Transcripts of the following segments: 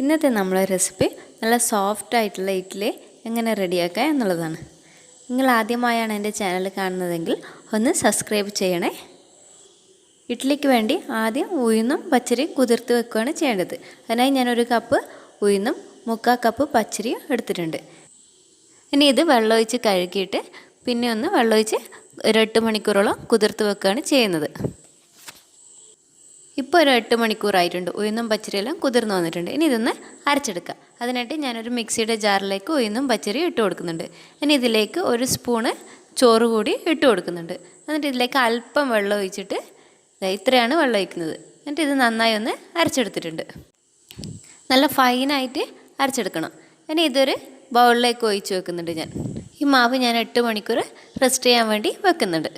ഇന്നത്തെ നമ്മളെ റെസിപ്പി നല്ല സോഫ്റ്റ് ആയിട്ടുള്ള ഇഡ്ഡലി എങ്ങനെ റെഡിയാക്കുക എന്നുള്ളതാണ്. നിങ്ങൾ ആദ്യമായാണ് എൻ്റെ ചാനൽ കാണുന്നതെങ്കിൽ ഒന്ന് സബ്സ്ക്രൈബ് ചെയ്യണേ. ഇഡ്ഡലിക്ക് വേണ്ടി ആദ്യം ഉഴുന്നും പച്ചരിയും കുതിർത്ത് വെക്കുകയാണ് ചെയ്യേണ്ടത്. അതിനായി ഞാനൊരു കപ്പ് ഉഴുന്നും 3/4 കപ്പ് പച്ചരിയും എടുത്തിട്ടുണ്ട്. ഇനി ഇത് വെള്ളമൊഴിച്ച് കഴുകിയിട്ട് പിന്നെ ഒന്ന് വെള്ളമൊഴിച്ച് ഒരു 8 മണിക്കൂറോളം കുതിർത്ത് വെക്കുകയാണ് ചെയ്യുന്നത്. ഇപ്പോൾ ഒരു 8 മണിക്കൂറായിട്ടുണ്ട്. ഉഴുന്നും പച്ചരിയെല്ലാം കുതിർന്ന് വന്നിട്ടുണ്ട്. ഇനി ഇതൊന്ന് അരച്ചെടുക്കാം. അതിനായിട്ട് ഞാനൊരു മിക്സിയുടെ ജാറിലേക്ക് ഉഴുന്നും പച്ചരിയും ഇട്ട് കൊടുക്കുന്നുണ്ട്. ഇനി ഇതിലേക്ക് ഒരു സ്പൂണ് ചോറ് കൂടി ഇട്ട് കൊടുക്കുന്നുണ്ട്. എന്നിട്ട് ഇതിലേക്ക് അല്പം വെള്ളം ഒഴിച്ചിട്ട് ഇത്രയാണ് വെള്ളം ഒഴിക്കുന്നത്. എന്നിട്ട് ഇത് നന്നായി ഒന്ന് അരച്ചെടുത്തിട്ടുണ്ട്. നല്ല ഫൈനായിട്ട് അരച്ചെടുക്കണം. ഇനി ഇതൊരു ബൗളിലേക്ക് ഒഴിച്ച് വെക്കുന്നുണ്ട് ഞാൻ. ഈ മാവ് ഞാൻ 8 മണിക്കൂർ റെസ്റ്റ് ചെയ്യാൻ വേണ്ടി വെക്കുന്നുണ്ട്.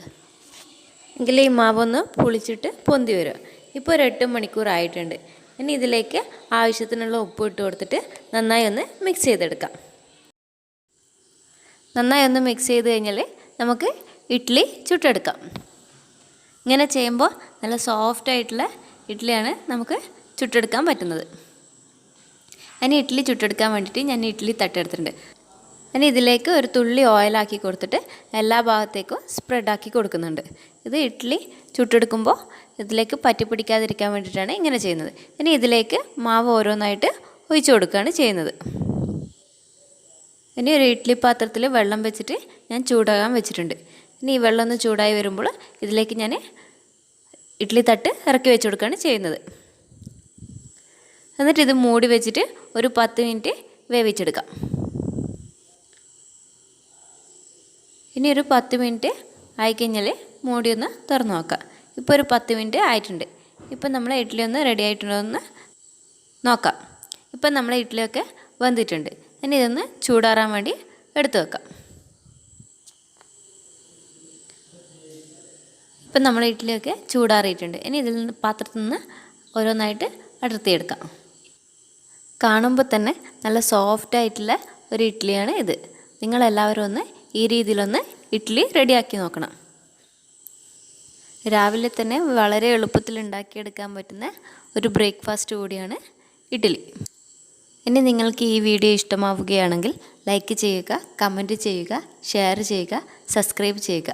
എങ്കിൽ ഈ മാവൊന്ന് പുളിച്ചിട്ട് പൊന്തി വരും. ഇപ്പോൾ ഒരു 8 മണിക്കൂറായിട്ടുണ്ട്. ഇനി ഇതിലേക്ക് ആവശ്യത്തിനുള്ള ഉപ്പ് ഇട്ട് കൊടുത്തിട്ട് നന്നായി ഒന്ന് മിക്സ് ചെയ്തെടുക്കാം. നന്നായി ഒന്ന് മിക്സ് ചെയ്ത് കഴിഞ്ഞാൽ നമുക്ക് ഇഡ്ഡലി ചുട്ടെടുക്കാം. ഇങ്ങനെ ചെയ്യുമ്പോൾ നല്ല സോഫ്റ്റ് ആയിട്ടുള്ള ഇഡ്ഡലിയാണ് നമുക്ക് ചുട്ടെടുക്കാൻ പറ്റുന്നത്. ഇനി ഇഡ്ഡലി ചുട്ടെടുക്കാൻ വേണ്ടിയിട്ട് ഞാൻ ഇഡ്ഡലി തട്ടെടുത്തിട്ടുണ്ട്. ഇനി ഇതിലേക്ക് ഒരു തുള്ളി ഓയിലാക്കി കൊടുത്തിട്ട് എല്ലാ ഭാഗത്തേക്കും സ്പ്രെഡാക്കി കൊടുക്കുന്നുണ്ട്. ഇത് ഇഡ്ഡലി ചുട്ടെടുക്കുമ്പോൾ ഇതിലേക്ക് പറ്റി പിടിക്കാതിരിക്കാൻ വേണ്ടിയിട്ടാണ് ഇങ്ങനെ ചെയ്യുന്നത്. ഇനി ഇതിലേക്ക് മാവ് ഓരോന്നായിട്ട് ഒഴിച്ചു കൊടുക്കുകയാണ് ചെയ്യുന്നത്. ഇനി ഒരു ഇഡ്ഡലി പാത്രത്തിൽ വെള്ളം വെച്ചിട്ട് ഞാൻ ചൂടാകാൻ വെച്ചിട്ടുണ്ട്. ഇനി ഈ വെള്ളം ഒന്ന് ചൂടായി വരുമ്പോൾ ഇതിലേക്ക് ഞാൻ ഇഡ്ഡലി തട്ട് ഇറക്കി വെച്ച് കൊടുക്കുകയാണ് ചെയ്യുന്നത്. എന്നിട്ട് ഇത് മൂടി വെച്ചിട്ട് ഒരു 10 മിനിറ്റ് വേവിച്ചെടുക്കാം. ഇനി ഒരു 10 മിനിറ്റ് ആയിക്കഴിഞ്ഞാൽ മൂടി ഒന്ന് തുറന്ന് നോക്കാം. ഇപ്പോൾ ഒരു 10 മിനിറ്റ് ആയിട്ടുണ്ട്. ഇപ്പം നമ്മൾ ഇഡ്ഡലി ഒന്ന് റെഡി ആയിട്ടുണ്ടോ എന്ന് നോക്കാം. ഇപ്പം നമ്മളെ ഇഡ്ഡലിയൊക്കെ വെന്തിട്ടുണ്ട്. ഇനി ഇതൊന്ന് ചൂടാറാൻ വേണ്ടി എടുത്ത് വെക്കാം. ഇപ്പം നമ്മൾ ഇഡ്ഡലിയൊക്കെ ചൂടാറിയിട്ടുണ്ട്. ഇനി ഇതിൽ നിന്ന് പാത്രത്തിൽ നിന്ന് ഓരോന്നായിട്ട് അടർത്തിയെടുക്കാം. കാണുമ്പോൾ തന്നെ നല്ല സോഫ്റ്റ് ആയിട്ടുള്ള ഒരു ഇഡ്ഡലിയാണ് ഇത്. നിങ്ങളെല്ലാവരും ഒന്ന് ഈ രീതിയിലൊന്ന് ഇഡ്ഡലി റെഡിയാക്കി നോക്കണം. രാവിലെ തന്നെ വളരെ എളുപ്പത്തിൽ ഉണ്ടാക്കിയെടുക്കാൻ പറ്റുന്ന ഒരു ബ്രേക്ക്ഫാസ്റ്റ് കൂടിയാണ് ഇഡ്ഡലി. ഇനി നിങ്ങൾക്ക് ഈ വീഡിയോ ഇഷ്ടമാവുകയാണെങ്കിൽ ലൈക്ക് ചെയ്യുക, കമൻറ്റ് ചെയ്യുക, ഷെയർ ചെയ്യുക, സബ്സ്ക്രൈബ് ചെയ്യുക.